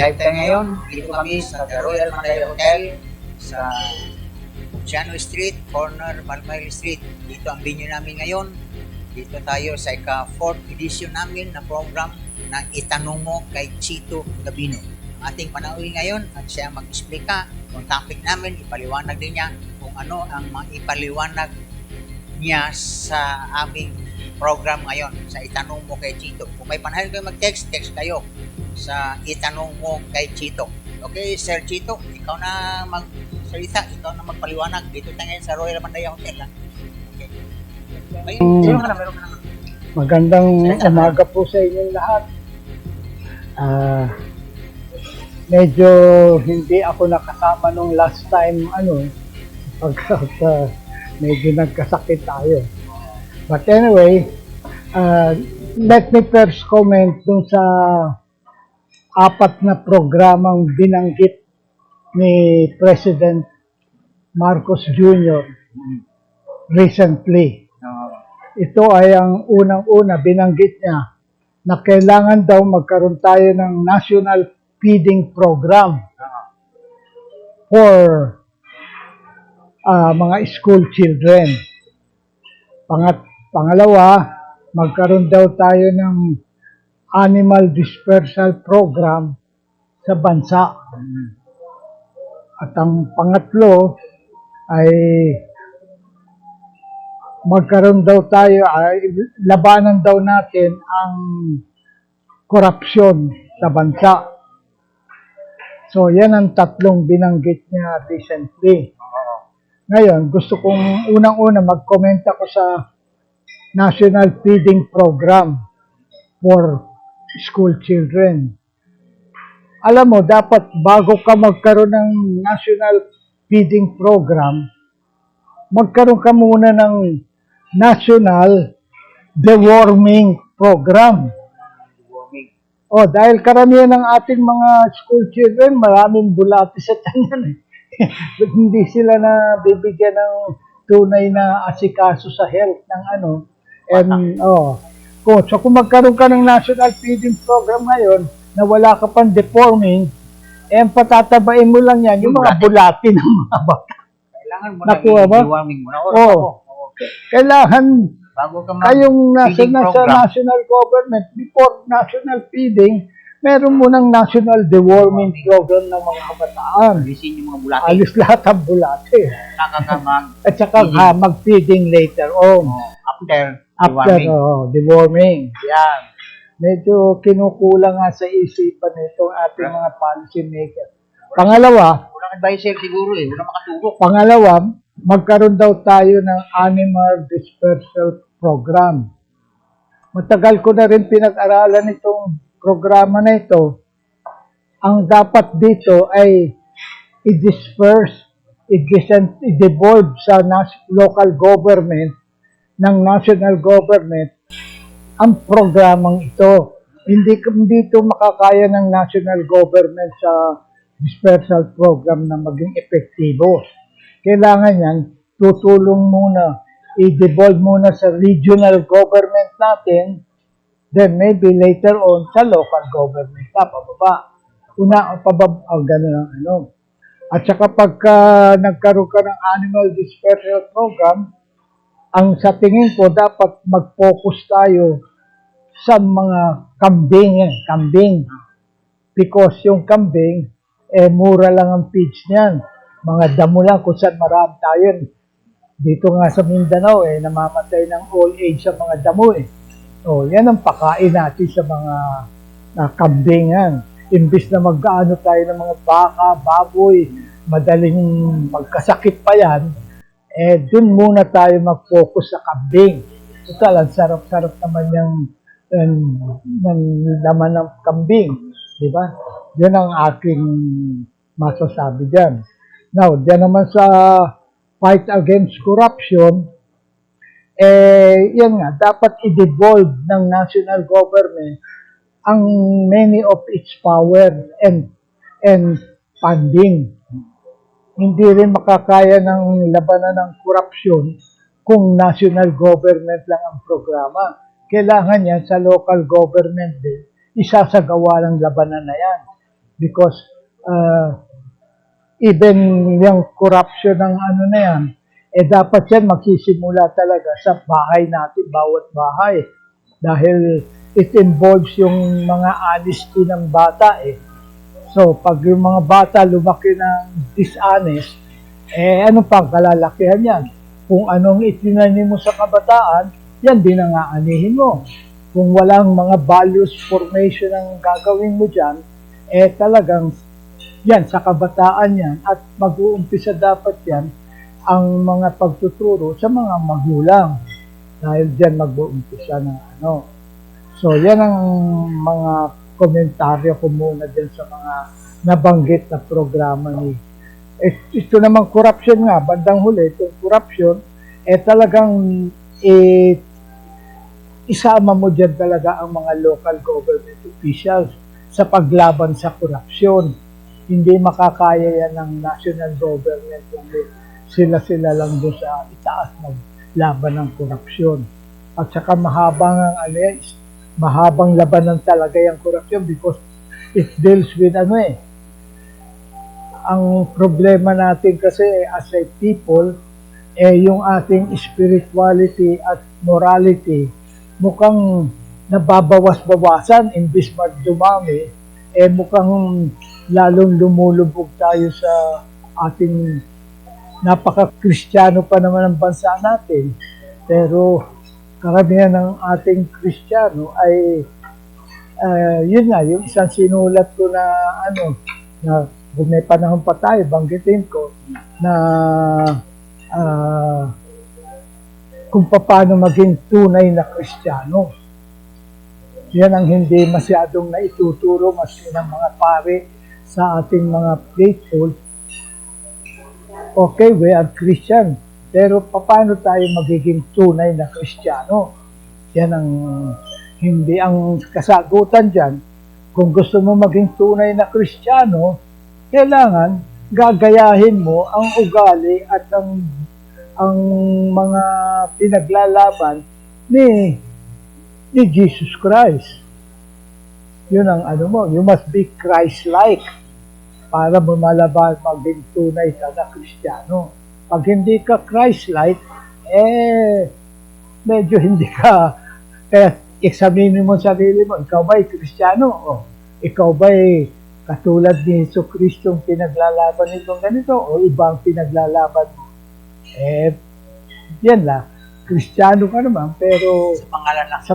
Live tayo ngayon. Dito kami sa The Royal Mandaya Hotel sa Luciano Street, corner Malmail Street. Dito ang venue namin ngayon. Dito tayo sa ika-4th edition namin na program ng Itanong Mo kay Chito Gabino. Ang ating panauhin ngayon at siya mag-explika kung topic namin, ipaliwanag din niya kung ano ang mga ipaliwanag niya sa aming program ngayon sa Itanong Mo kay Chito. Kung may panahon kayo mag-text, text kayo sa Itanong Mo kay Chito. Okay, Sir Chito, ikaw na magsalita, ikaw na magpaliwanag. Dito tayo ngayon sa Royal Mandaya Hotel. Okay. Meron ka na. Magandang umaga po sa inyong lahat. Medyo hindi ako nakasama nung last time, medyo nagkasakit tayo. But anyway, let me first comment dun sa 4 na programang binanggit ni President Marcos Jr. recently. Ito ay ang unang-una binanggit niya na kailangan daw magkaroon tayo ng National Feeding Program for mga school children. Pangalawa, magkaroon daw tayo ng Animal Dispersal Program sa bansa. At ang pangatlo ay magkaroon daw tayo, labanan daw natin ang korupsyon sa bansa. So, yan ang 3 binanggit niya recently. Ngayon, gusto kong unang-una mag-comment ako sa National Feeding Program for school children. Alam mo, dapat bago ka magkaroon ng National Feeding Program, magkaroon ka muna ng National Deworming Program. Dahil karamihan ng ating mga school children, maraming bulati sa tiyan. Hindi sila na bibigyan ng tunay na asikaso sa health ng So kung magkaroon ka ng National Feeding Program ngayon, na wala ka pang deforming, patatabain mo lang yan, yung mga bulati ng mga bata. Kailangan mo na i-deworming mo na. Kailangan bago ka kayong nasa national government, before national feeding, meron mo ng national deworming program ng mga kabataan. Alisin yung mga bulati. Alis lahat ang bulati. At saka mag-feeding later on. After deworming. Yan. Medyo kinukulang nga sa isipan nitong ating mga policy maker. Pangalawa, walang advisor siguro wala makatulog. Pangalawa, magkaroon daw tayo ng Animal Dispersal Program. Matagal ko na rin pinag-aralan itong programa na ito. Ang dapat dito ay i-disperse, i-devolve sa local government ng national government ang programang ito. Hindi ito makakaya ng national government sa dispersal program na maging epektibo. Kailangan yan, tutulong muna, i-devolve muna sa regional government natin, then maybe later on sa local government na pababa. Ganun. At saka pagka nagkaroon ka ng Animal Dispersal Program, ang sa tingin ko, dapat mag-focus tayo sa mga kambing. Because yung kambing, mura lang ang feeds niyan. Mga damo lang kung saan marami tayo. Dito nga sa Mindanao, namamatay ng old age sa mga damo. Yan ang pakain natin sa mga kambingan. Imbis na mag-aano tayo ng mga baka, baboy, madaling magkasakit pa yan, dun muna tayo mag-focus sa kambing. Total, ang sarap-sarap naman yung laman ng kambing. Di ba? Yun ang aking masasabi dyan. Now, dyan naman sa fight against corruption, yan nga, dapat i-devolve ng national government ang many of its power and funding. Hindi rin makakaya ng labanan ng korupsyon kung national government lang ang programa. Kailangan yan sa local government din, isasagawa ng labanan na yan. Because even yung corruption ng ano na yan, dapat yan magsisimula talaga sa bahay natin, bawat bahay. Dahil it involves yung mga honesty ng bata eh. So, pag yung mga bata lumaki ng dishonest, ano pang kalalakihan yan? Kung anong itinanim mo sa kabataan, yan din ang aanihin mo. Kung walang mga values formation ang gagawin mo dyan, talagang yan, sa kabataan yan, at mag-uumpisa dapat yan ang mga pagtuturo sa mga magulang. Dahil dyan mag-uumpisa ng ano. So, yan ang mga komentaryo ko muna dyan sa mga nabanggit na programa ni. Ito namang corruption nga, bandang huli, itong corruption, talagang isama mo dyan talaga ang mga local government officials sa paglaban sa korupsyon. Hindi makakaya yan ng national government kung sila-sila lang doon sa itaas maglaban ng korupsyon. At saka mahabang labanan talaga yung korupsyon because it deals with ang problema natin kasi as a people, yung ating spirituality at morality mukhang nababawas-bawasan imbis dumami, mukhang lalong lumulubog tayo sa ating napaka-Kristiyano pa naman ang bansa natin. Pero karamihan ng ating Kristiyano ay yun nga, yung isang sinulat ko na na kung may panahon pa tayo, banggitin ko na kung paano maging tunay na Kristiyano. Yan ang hindi masyadong naituturo maski ng mga pare sa ating mga faithful. Okay, we are Christian, pero paano tayo magiging tunay na Kristiyano? Yan ang hindi ang kasagutan dyan. Kung gusto mo maging tunay na Kristiyano, kailangan gagayahin mo ang ugali at ang mga pinaglalaban ni Jesus Christ. Yun ang mo, you must be Christ-like para mo malaban maging tunay ka na Kristiyano. Pag hindi ka Christ-like, medyo hindi ka, kaya examinin mo sarili mo, ikaw ba'y Kristiyano? O ikaw ba'y katulad ni Jesu Kristong pinaglalaban nitong ganito o ibang pinaglalaban mo? Yan lang. Kristiyano ka naman, pero sa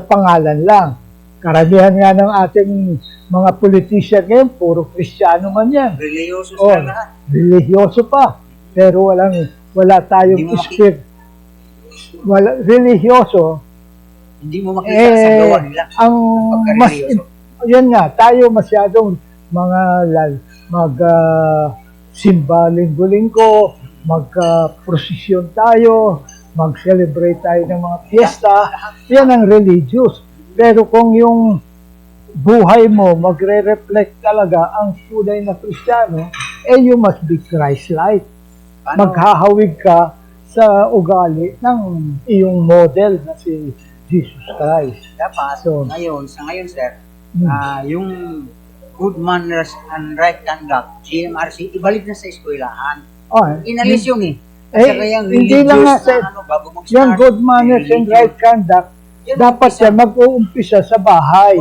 pangalan lang. Karamihan nga ng ating mga politician ngayon, puro Kristiyano man yan. Religyoso sila lahat. Religyoso pa. Pero wala tayong spirit. Religyoso. Hindi mo makita sa gawa nila. Yan nga, tayo masyadong simba linggo-linggo, mag-prosesyon tayo, mag-celebrate tayo ng mga fiesta, yan ang religious. Pero kung yung buhay mo magre-reflect talaga ang tunay na Kristiyano, you must be Christ-like. Maghahawig ka sa ugali ng iyong model na si Jesus Christ. Dapat, sa ngayon, sir, yung good manners and right conduct, GMRC, ibalik na sa eskwelahan. Inalis yun eh. Hindi lang nga sa yung good manners and right conduct, dapat yan mag-uumpisa sa bahay.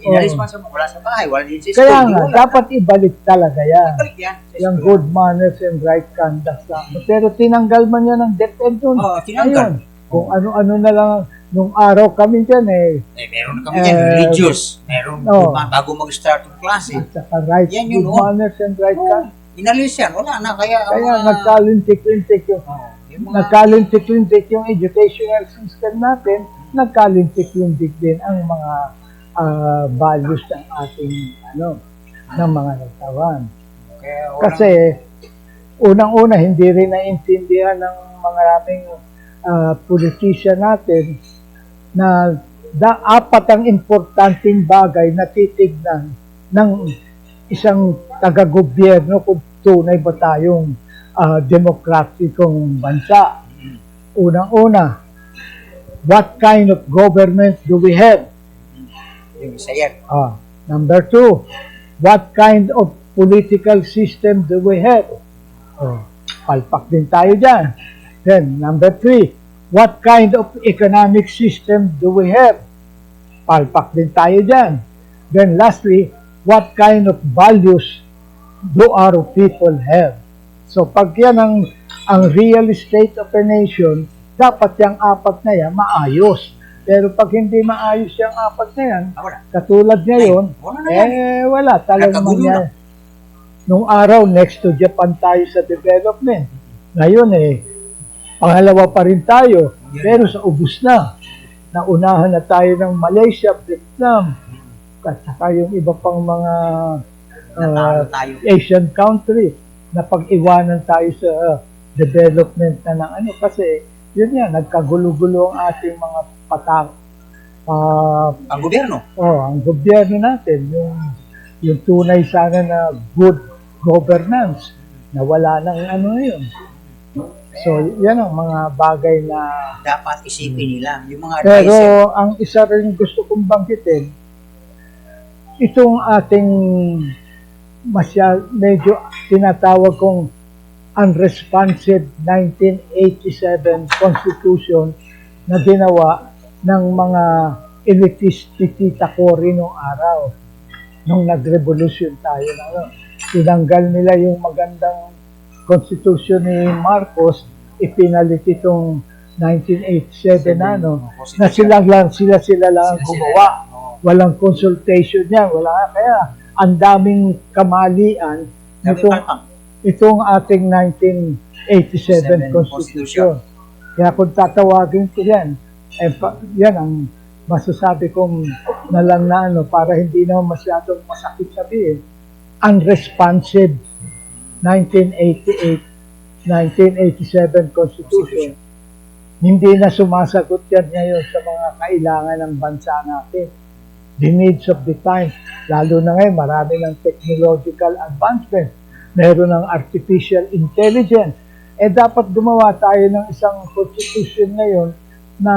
Inalis man sa wala sa bahay, wala din sa school. Kaya nga, dapat ibalik talaga yan. Ibalik yan. Yung good manners and right conduct. Pero tinanggal man yan ng DepEd doon. Tinanggal. Kung ano-ano na lang, nung araw kami dyan meron kami dyan, religious. Meron bago mag-start yung klase. At saka right, yan good manners and right conduct. Inalis yan, wala na. Kaya nagkalintik-lintik yung educational system natin, nagkalintik-lintik din ang mga values ng ating ng mga natawan. Kasi unang-una hindi rin naintindihan ng maraming politician natin na apat ang importanteng bagay na titignan ng isang taga-gobyerno kung tunay ba tayong demokratikong bansa. Unang-una, what kind of government do we have? Yung isa yan. Number 2, what kind of political system do we have? Oh, palpak din tayo dyan. Then, number 3, what kind of economic system do we have? Palpak din tayo dyan. Then, lastly, what kind of values do our people have? So, pag yan ang real estate of a nation, dapat yung 4 na yan maayos. Pero pag hindi maayos yung 4 na yan, katulad ngayon, wala talagang mangyari. Nung araw, next to Japan tayo sa development. Ngayon pangalawa pa rin tayo, pero sa ubus na. Naunahan na tayo ng Malaysia, Vietnam, at saka yung iba pang mga Asian country na pag-iwanan tayo sa development na ng ano. Kasi, yun yan, nagkagulo-gulo ang ating mga ang gobyerno. Ang gobyerno natin, yung tunay sana na good governance, na wala nang ano yun. So, yan ang mga bagay na dapat isipin nila. Yung mga pero advisor. ang isa rin gusto kong banggitin, itong ating medyo tinatawag kong unresponsive 1987 Constitution na ginawa ng mga elitist tita Cory noong araw, nung nag-revolution tayo. Tinanggal nila yung magandang Constitution ni Marcos, ipinalit itong 1987 na sila lang gumawa. Walang consultation niya, wala. Kaya ang daming kamalian itong ating 1987 Constitution. Kaya kung tatawagin ko yan, yan ang masasabi kong para hindi naman masyadong masakit sabihin, unresponsive 1987 Constitution. Hindi na sumasagot yan ngayon sa mga kailangan ng bansa natin. The needs of the time. Lalo na ngayon, marami ng technological advancement. Meron ng artificial intelligence. Dapat gumawa tayo ng isang constitution ngayon na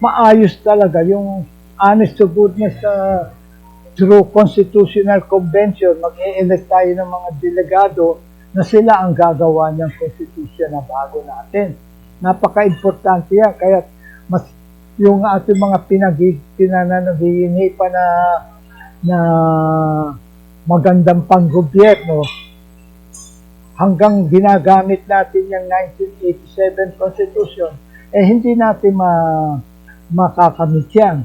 maayos talaga. Yung honest to goodness through constitutional convention, mag-e-elect tayo ng mga delegado na sila ang gagawa ng constitution na bago natin. Napaka-importante yan. Kaya yung ating mga pinananahihingi pa na magandang panggobyerno, hanggang ginagamit natin yung 1987 Constitution, hindi natin makakamit yan.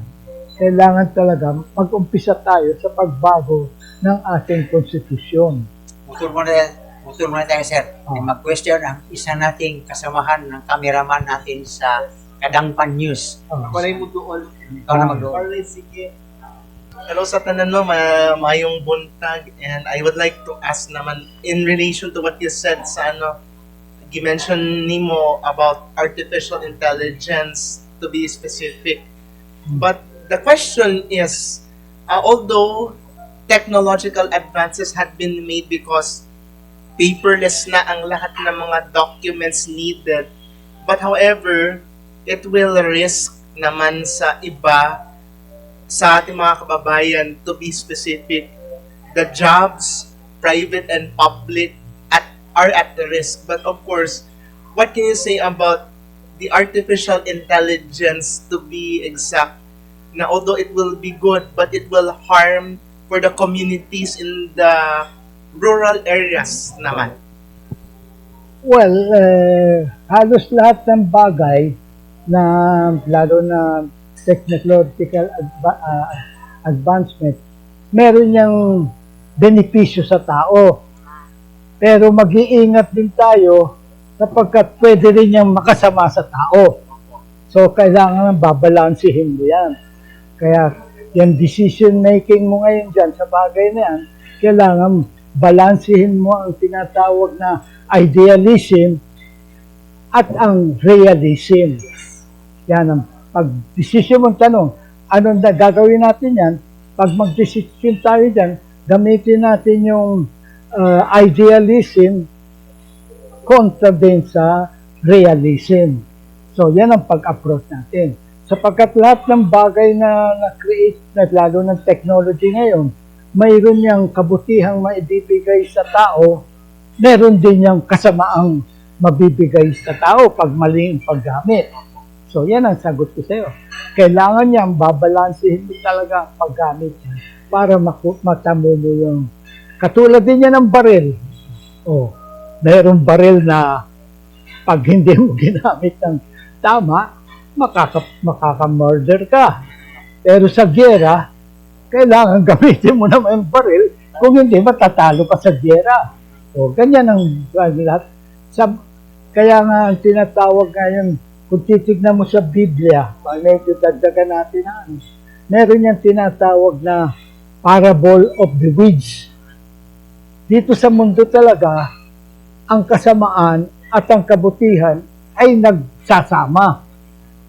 Kailangan talaga mag-umpisa tayo sa pagbago ng ating konstitusyon. Motor muna tayo, sir. Mag-question ang isa nating kasamahan ng cameraman natin sa Kadangpan News. Walay mo doon. Ikaw na mag-doon. Alright, sige. Hello sa tanan no, mayong buntag, and I would like to ask naman in relation to what you said sa gi-mention nimo about artificial intelligence, to be specific. But the question is, although technological advances had been made because paperless na ang lahat ng mga documents needed, but however, it will risk naman sa iba, sa ating mga kababayan, to be specific, the jobs, private and public, are at the risk. But of course, what can you say about the artificial intelligence, to be exact, na although it will be good, but it will harm for the communities in the rural areas naman? Well, halos lahat ng bagay na lalo na technological advancement, meron niyang benepisyo sa tao. Pero mag-iingat din tayo sapagkat pwede rin niyang makasama sa tao. So, kailangan babalansihin mo yan. Kaya, yung decision making mo ngayon dyan sa bagay na yan, kailangan balansihin mo ang tinatawag na idealism at ang realism. Yan ang pag-desisyon mong tanong, anong gagawin natin yan? Pag mag-desisyon tayo dyan, gamitin natin yung idealism kontra din sa realism. So, yan ang pag-approach natin. Sapagkat lahat ng bagay na na-create, lalo ng technology ngayon, mayroon niyang kabutihang maibibigay sa tao, meron din niyang kasamaang mabibigay sa tao pag mali ang paggamit. So, yan ang sagot ko sa'yo. Kailangan niyang babalansihin mo talaga ang paggamit niya para matamo mo yung... Katulad din yan ng baril. Oh, mayroong baril na pag hindi mo ginamit ng tama, makaka-murder ka. Pero sa giyera, kailangan gamitin mo naman yung baril, kung hindi, matatalo ka sa giyera. O, ganyan ang lahat. Kaya nga, ang tinatawag ngayon, kung titignan mo sa Biblia, pag medyo dagdagan natin meron niyang tinatawag na parable of the weeds. Dito sa mundo talaga, ang kasamaan at ang kabutihan ay nagsasama.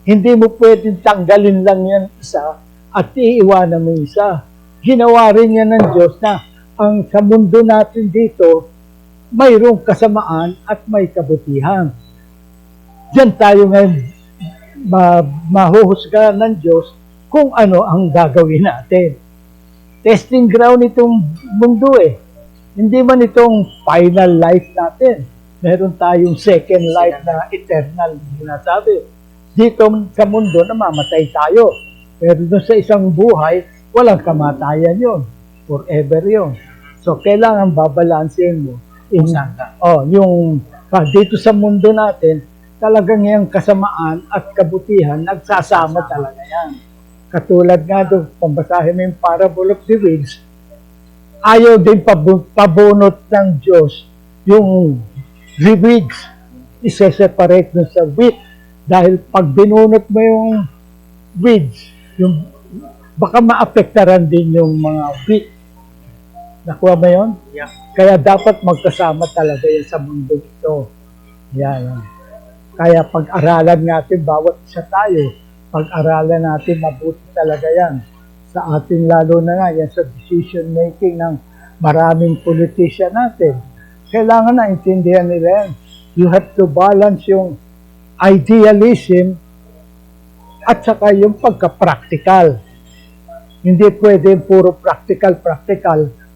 Hindi mo pwedeng tanggalin lang yan isa at iiwanan mo isa. Ginawa rin yan ng Diyos na ang sa mundo natin dito, mayroong kasamaan at may kabutihan. Diyan tayo ngayon mahuhusga ng Diyos kung ano ang gagawin natin. Testing ground itong mundo eh. Hindi man itong final life natin. Meron tayong second life na eternal sinasabi. Dito sa mundo, namamatay tayo. Pero doon sa isang buhay, walang kamatayan yon. Forever yon. So, kailangan babalansin mo. Dito sa mundo natin, talagang yung kasamaan at kabutihan, nagsasama talaga yan. Katulad nga doon, pambasahin mo yung parable of the weeds, ayaw din pabunot ng Diyos yung weeds, isa-separate dun sa wheat. Dahil pag binunot mo yung weeds, baka maapektaran din yung mga wheat. Nakuha mo yun? Yeah. Kaya dapat magkasama talaga yan sa mundo ito. Yan. Kaya pag-aralan natin, bawat isa tayo, pag-aralan natin, mabuti talaga yan. Sa ating lalo na nga, yan sa decision making ng maraming politician natin. Kailangan na intindihan nila yan. You have to balance yung idealism at saka yung pagka-practical. Hindi pwede puro practical,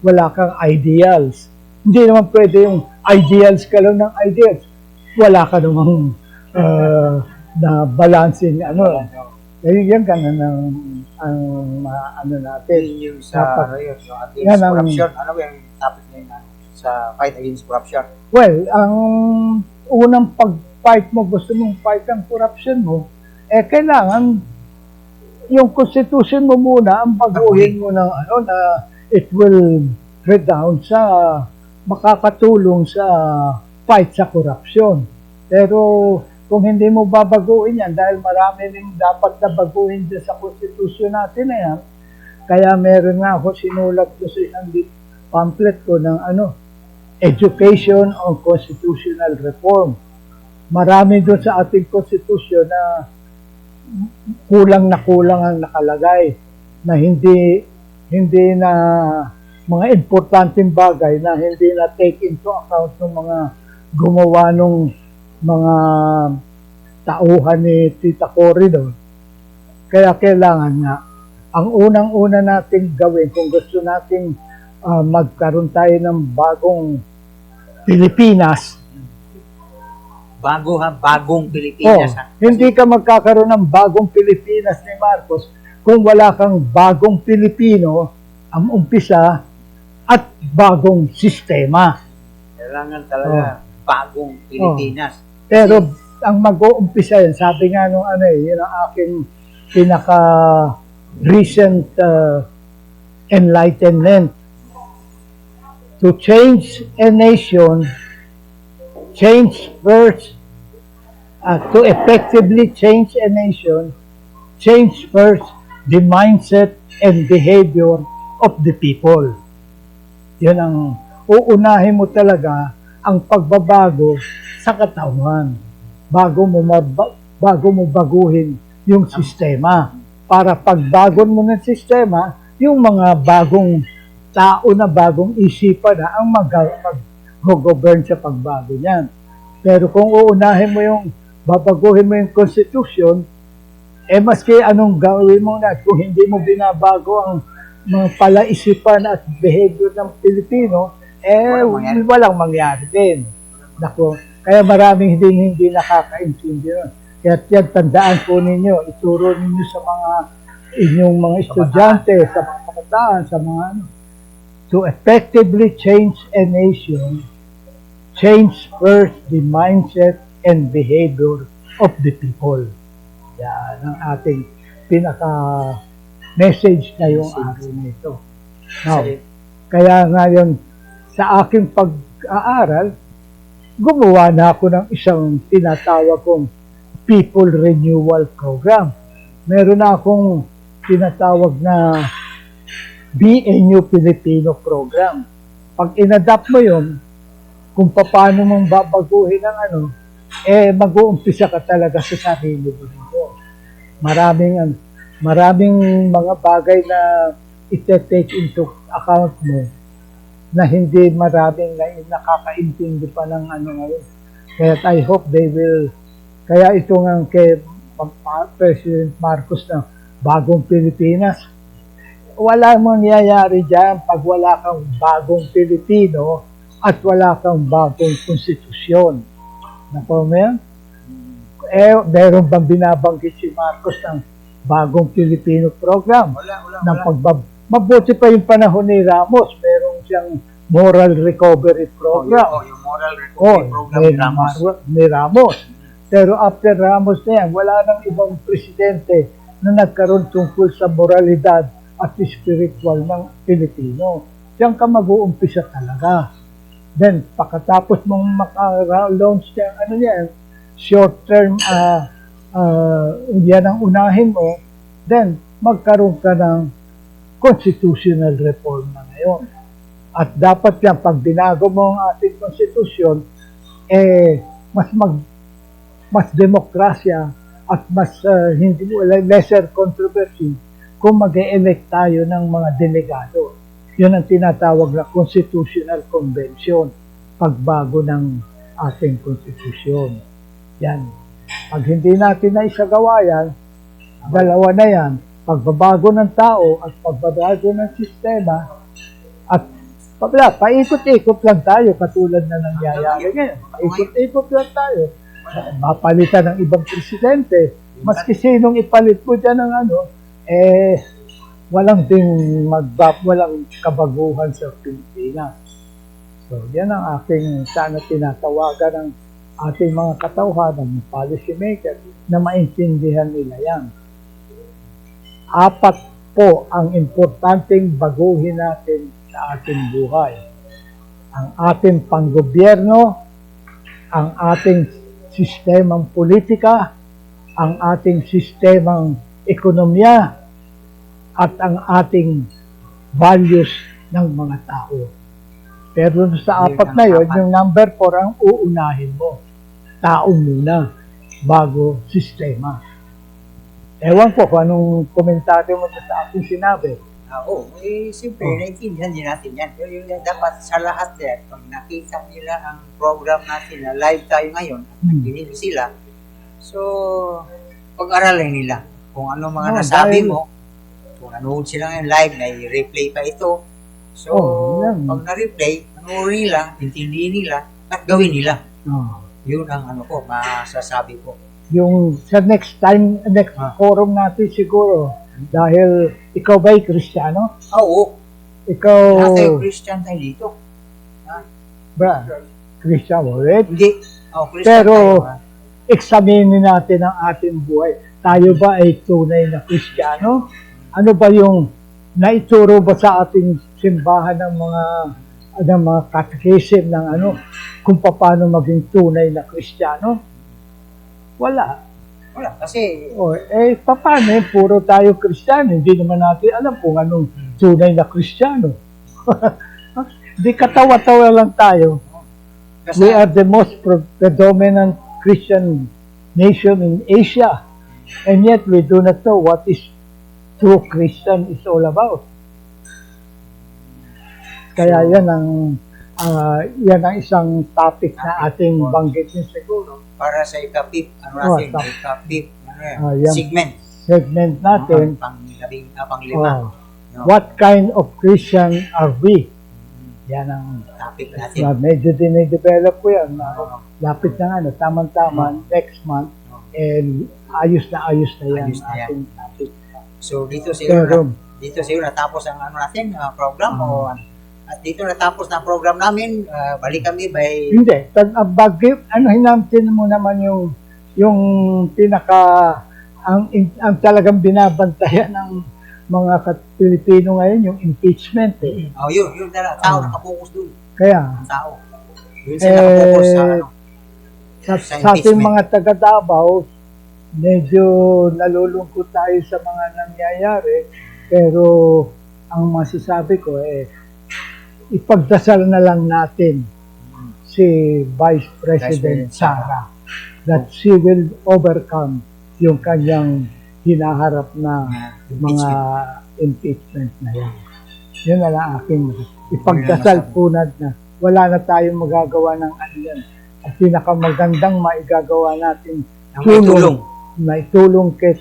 wala kang ideals. Hindi naman pwede yung ideals ka lang ng ideals. Wala ka namang na balancing yan ganun ang natin. Yung sa against corruption, ano yung topic niya sa fight against corruption? Well, ang unang pag-fight mo, gusto mong fight ang corruption mo, kailangan yung constitution mo muna ang baguhin mo ng na it will redound sa makakatulong sa fight sa corruption. Pero kung hindi mo babaguhin yan, dahil marami rin dapat na baguhin dyan sa konstitusyon natin na yan, kaya meron nga ako sinulat ko sa isang pamphlet ko ng Education on Constitutional Reform. Marami doon sa ating konstitusyon na kulang ang nakalagay, na hindi na mga importanteng bagay na hindi na take into account ng mga gumawa nung mga tauhan ni Tita Cory doon. Kaya kailangan nga, ang unang-una nating gawin kung gusto nating magkaroon tayo ng bagong Pilipinas. Bagong Pilipinas. Hindi ka magkakaroon ng bagong Pilipinas ni Marcos kung wala kang bagong Pilipino ang umpisa at bagong sistema. Kailangan talaga bagong Pilipinas. Pero ang mag-uumpisa yan, sabi nga nung yun ang aking pinaka-recent enlightenment. To change a nation, change first, to effectively change a nation, change first the mindset and behavior of the people. Yun ang uunahin mo talaga ang pagbabago sa katawan bago mo baguhin yung sistema. Para pagbagon mo ng sistema, yung mga bagong tao na bagong isipan na ang mag-govern sa pagbago niyan. Pero kung uunahin mo yung babaguhin mo yung constitution, maski anong gawin mo na, kung hindi mo binabago ang mga palaisipan at behavior ng Pilipino, walang mangyari din. Naku, kaya maraming hindi nakakaintindi. Kaya yan, tandaan po ninyo, ituro ninyo sa mga inyong mga estudyante, sa mga kabataan, sa mga ano. To effectively change a nation, change first the mindset and behavior of the people. Yan ang ating pinaka-message ngayong araw nito. Now, kaya ngayon, sa aking pag-aaral, gumawa na ako ng isang tinatawag kong People Renewal Program. Meron na akong tinatawag na Be a New Filipino Program. Pag inadapt mo yun, kung paano mong babaguhin ang ano, mag-uumpisa ka talaga sa sarili mo. Maraming mga bagay na ite-take into account mo na hindi maraming nakakaintindi pa ng ano ngayon. Kaya I hope they will, kaya ito nga kay President Marcos na bagong Pilipinas, wala mangyayari dyan pag wala kang bagong Pilipino at wala kang bagong konstitusyon. Nakuha mo yan? Meron bang binabanggit si Marcos ng bagong Filipino program? Wala. Mabuti pa yung panahon ni Ramos, meron siyang moral recovery program. Yung moral recovery program ni Ramos. Pero after Ramos na yan, wala nang ibang presidente na nagkaroon tungkol sa moralidad at spiritual ng Pilipino. Diyan ka mag-uumpisa talaga. Then, pagkatapos mong maka-launch niya, short-term, yan ang unahin mo, then, magkaroon ka ng constitutional reform na ngayon. At dapat yan, pag binago mo ang ating konstitusyon, mas demokrasya at mas lesser controversy kung mag-e-elect tayo ng mga delegado. Yun ang tinatawag na Constitutional Convention, pagbago ng ating konstitusyon. Yan. Pag hindi natin na isagawa yan, dalawa na yan, pagbabago ng tao at pagbabago ng sistema, at paikot-ikot lang tayo katulad na nangyayari ngayon. Paikot-ikot lang tayo. Mapalitan ng ibang presidente. Maski sinong ipalit mo dyan ng ano, walang kabaguhan sa Pilipinas. So, yan ang aking sana tinatawagan ng ating mga katauhan, ng policy maker, na maintindihan nila yan. 4 po ang importanteng baguhin natin sa ating buhay. Ang ating panggobyerno, ang ating sistemang politika, ang ating sistemang ekonomiya, at ang ating values ng mga tao. Pero sa 4 na yun, yung number 4 ang uunahin mo. Tao muna, bago sistema. Ewan ko kung anong komentaryo mo sa aking sinabi. Siyempre, naiintindihan din natin yan. Pero yung dapat sa lahat yan, pag nakita nila ang program natin na live tayo ngayon, at nakinig sila, so, pag-aralin nila kung ano mga nasabi mo, kung nanood sila ngayon live, na-replay pa ito. So, pag na-replay, nanood nila, intindihin nila, at gawin nila. Yun ang masasabi ko. Yung sa next forum natin siguro, dahil ikaw ba'y Kristiyano? Oo. Ikaw... Lahat tayo Christian tayo dito. Christian mo rin? Hindi. Christian pero, tayo. Examinin natin ang ating buhay. Tayo ba ay tunay na Kristiyano? Ano ba yung naituro ba sa ating simbahan ng mga catechism ng kung paano maging tunay na Kristiyano? Wala. Kasi... paano puro tayo Kristiyano? Hindi naman natin alam kung anong tunay na Kristiyano. Di katawa-tawa lang tayo. We are the most predominant Christian nation in Asia. And yet we do not know what is true Christian is all about. Kaya yan ang isang topic na ating banggitin siguro. Para sa ikapip, segment. Segment natin. Pang-5. No? What kind of Christian are we? Yan ang Topic natin. medyo dinidevelop ko yan. Lapit na ano, tamang-tama, next month, and ayos na yan. Ayos na yan. Ating topic. So dito siguro Pero, natapos ang ano natin, program o at dito natapos na ang program namin, balik kami by hindi. Hinamtin mo naman yung ang talagang binabantayan ng mga Pilipino ngayon, yung impeachment eh. yun na tao nakapokus doon. Kaya, Ang tao. Yun sila nakapokus sa ano. sa Sa ating impeachment. mga taga-Davao, medyo nalulungkot tayo sa mga nangyayari, pero ang masasabi ko ipagdasal na lang natin si Vice President Sara that she will overcome yung kanyang hinaharap na mga impeachment na yan. Yun na lang aking ipagdasal punad na wala na tayong magagawa ng ano yan. At pinakamagandang maigagawa natin Ang maitulong kay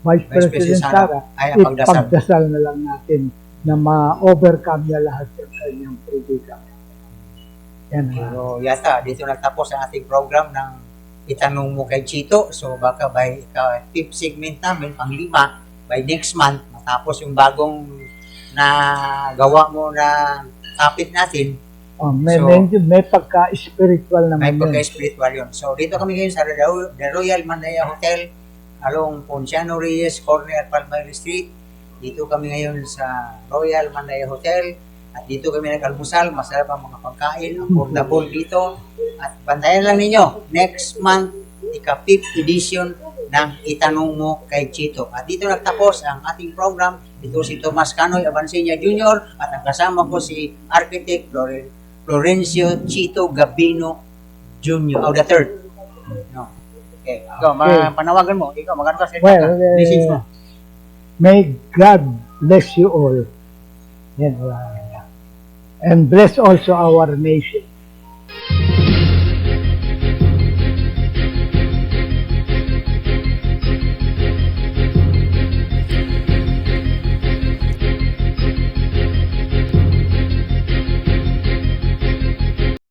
Vice President President Sara Sara, ay ang pagdasal. ipagdasal na lang natin na ma-overcome niya lahat ng kanyang predicament. Yan na. Pero yata, dito nagtapos ang ating program ng itanong mo kay Chito. So baka by fifth segment namin, pang-5, by next month, matapos yung bagong na gawa mo na topic natin, May pagka-spiritual may naman yun. pagka-spiritual yun. So dito kami ngayon sa The Royal Mandaya Hotel, along Ponciano Reyes, corner Palmyra Street. Dito kami ngayon sa Royal Mandaya Hotel. At dito kami nag-almusal, masarap ang mga pagkain, affordable dito. At bantayan lang ninyo, next month, ika-5th edition ng Itanong Mo kay Chito. At dito nagtapos ang ating program. Ito si Tomas Canoy Abansilla Jr. at ang kasama ko si Architect Florencio Chito Gabino Jr. the third. No. Okay. Ikaw, panawagan mo. Ikaw, magano ka sa message mo. May God bless you all. Yan, and bless also our nation.